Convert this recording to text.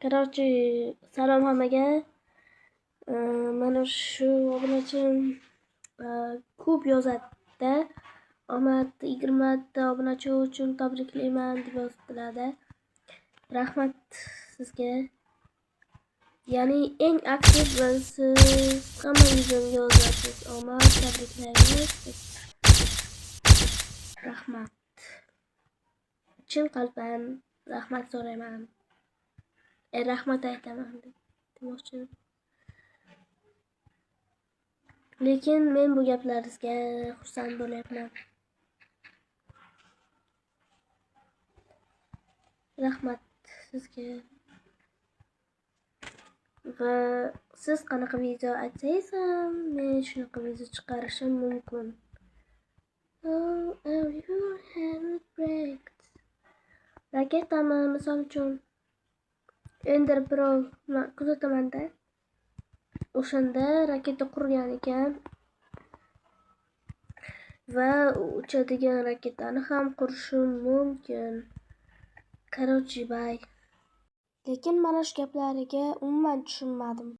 Короче, salom hammaga. Mana shu obunachim ko'p yozadi. Omad 20 ta obunachi uchun tabriklayman deb yozibdilar-da. Rahmat sizga. Ya'ni eng aktiv va siz hammangiz menga yozasiz. Omad tabriklaymiz. Rahmat. Chin qalbdan rahmat so'rayman. Rahmat aytaman demoqchiman. Lekin men bu gaplaringizga xursand bo'lyapman. Rahmat sizga. Va siz qanaqa video aytsangiz ham men shunaqa video chiqarishim mumkin. Oh, your hand breaks. Raketami misol uchun Ender Pro kuzataman-da. O'shanda raketa qurgan ekan va uchadigan raketani ham qurishim mumkin. Короче, bay. Lekin mana shu gaplariga umuman tushunmadim.